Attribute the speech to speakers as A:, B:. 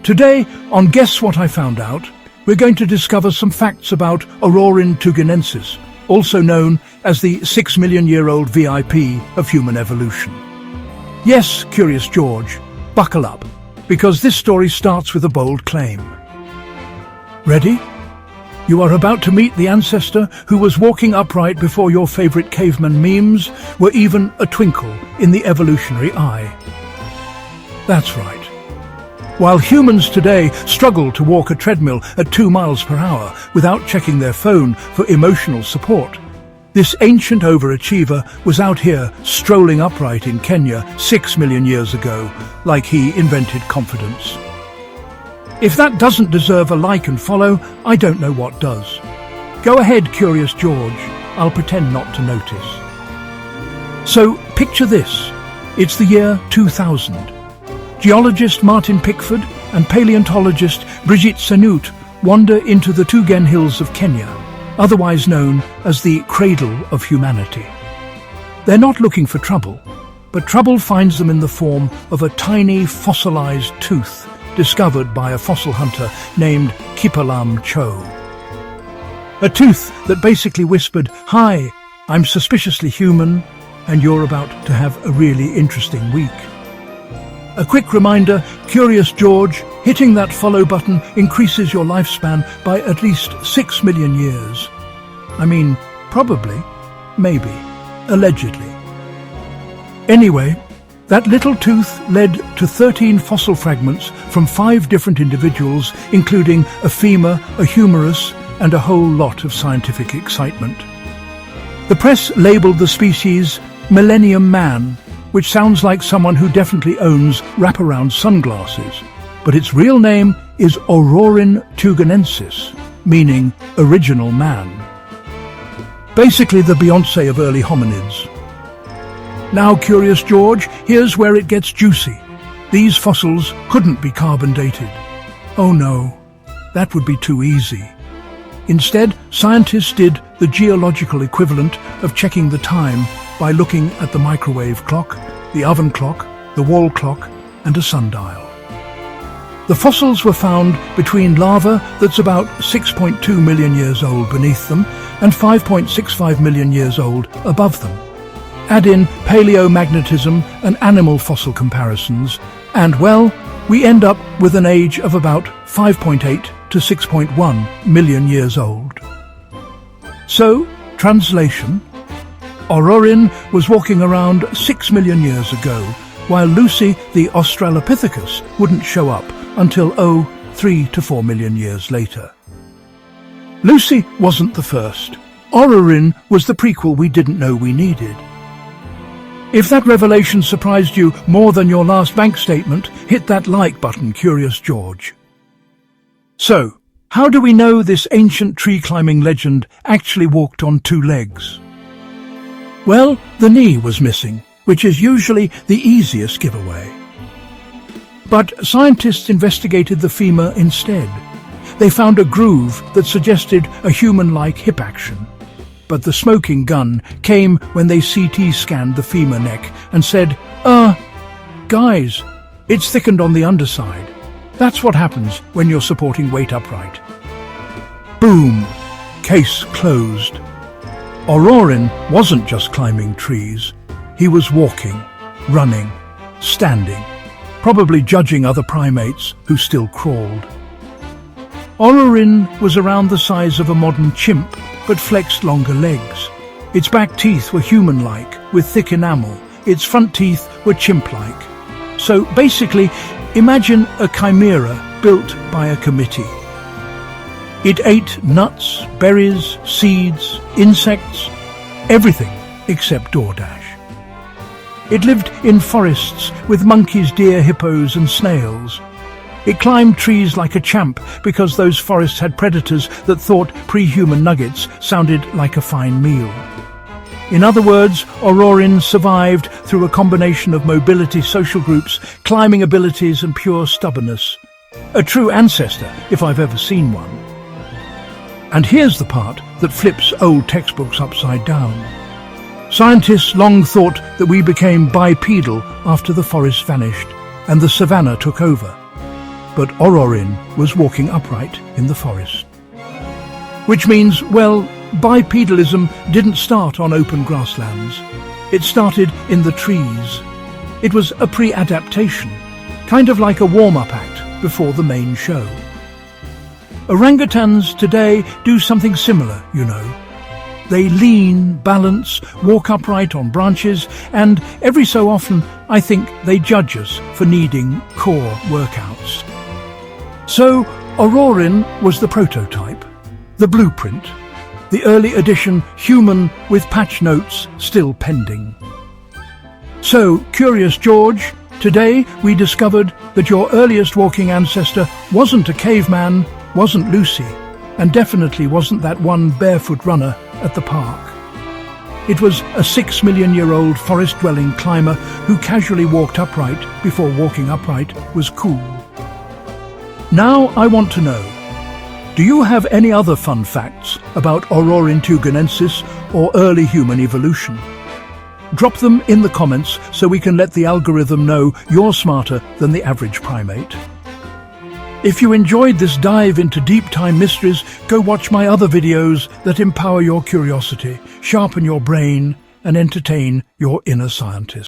A: Today, on Guess What I Found Out, we're going to discover some facts about Orrorin Tugenensis, also known as the 6 million year old VIP of human evolution. Yes, Curious George, buckle up, because this story starts with a bold claim. Ready? You are about to meet the ancestor who was walking upright before your favorite caveman memes were even a twinkle in the evolutionary eye. That's right. While humans today struggle to walk a treadmill at 2 miles per hour without checking their phone for emotional support, this ancient overachiever was out here strolling upright in Kenya 6 million years ago, like he invented confidence. If that doesn't deserve a like and follow, I don't know what does. Go ahead, Curious George. I'll pretend not to notice. So, picture this. It's the year 2000. Geologist Martin Pickford and paleontologist Brigitte Senut wander into the Tugen Hills of Kenya, otherwise known as the cradle of humanity. They're not looking for trouble, but trouble finds them in the form of a tiny fossilized tooth discovered by a fossil hunter named Kipalam Cho. A tooth that basically whispered, "Hi, I'm suspiciously human, and you're about to have a really interesting week." A quick reminder, Curious George, hitting that follow button increases your lifespan by at least 6 million years. I mean, probably, maybe, allegedly. Anyway, that little tooth led to 13 fossil fragments from 5 different individuals, including a femur, a humerus, and a whole lot of scientific excitement. The press labelled the species Millennium Man, which sounds like someone who definitely owns wraparound sunglasses, but its real name is Orrorin Tugenensis, meaning original man. Basically the Beyoncé of early hominids. Now, Curious George, here's where it gets juicy. These fossils couldn't be carbon dated. Oh no, that would be too easy. Instead, scientists did the geological equivalent of checking the time by looking at the microwave clock, the oven clock, the wall clock, and a sundial. The fossils were found between lava that's about 6.2 million years old beneath them and 5.65 million years old above them. Add in paleomagnetism and animal fossil comparisons, and well, we end up with an age of about 5.8 to 6.1 million years old. So, translation: Orrorin was walking around 6 million years ago, while Lucy the Australopithecus wouldn't show up until 3 to 4 million years later. Lucy wasn't the first. Orrorin was the prequel we didn't know we needed. If that revelation surprised you more than your last bank statement, hit that like button, Curious George. So, how do we know this ancient tree-climbing legend actually walked on 2 legs? Well, the knee was missing, which is usually the easiest giveaway. But scientists investigated the femur instead. They found a groove that suggested a human-like hip action. But the smoking gun came when they CT scanned the femur neck and said, guys, it's thickened on the underside. That's what happens when you're supporting weight upright. Boom! Case closed. Orrorin wasn't just climbing trees. He was walking, running, standing, probably judging other primates who still crawled. Orrorin was around the size of a modern chimp, but flexed longer legs. Its back teeth were human-like, with thick enamel. Its front teeth were chimp-like. So basically, imagine a chimera built by a committee. It ate nuts, berries, seeds, insects, everything except DoorDash. It lived in forests with monkeys, deer, hippos and snails. It climbed trees like a champ because those forests had predators that thought pre-human nuggets sounded like a fine meal. In other words, Orrorin survived through a combination of mobility, social groups, climbing abilities and pure stubbornness. A true ancestor, if I've ever seen one. And here's the part that flips old textbooks upside down. Scientists long thought that we became bipedal after the forest vanished and the savannah took over. but Orrorin was walking upright in the forest. Which means, well, bipedalism didn't start on open grasslands. It started in the trees. It was a pre-adaptation, kind of like a warm-up act before the main show. Orangutans today do something similar, you know. They lean, balance, walk upright on branches, and every so often I think they judge us for needing core workouts. So Orrorin was the prototype, the blueprint, the early edition human with patch notes still pending. So, Curious George, today we discovered that your earliest walking ancestor wasn't a caveman, wasn't Lucy, and definitely wasn't that one barefoot runner at the park. It was a 6 million year old forest-dwelling climber who casually walked upright before walking upright was cool. Now I want to know, do you have any other fun facts about Orrorin Tugenensis or early human evolution? Drop them in the comments so we can let the algorithm know you're smarter than the average primate. If you enjoyed this dive into deep time mysteries, go watch my other videos that empower your curiosity, sharpen your brain, and entertain your inner scientist.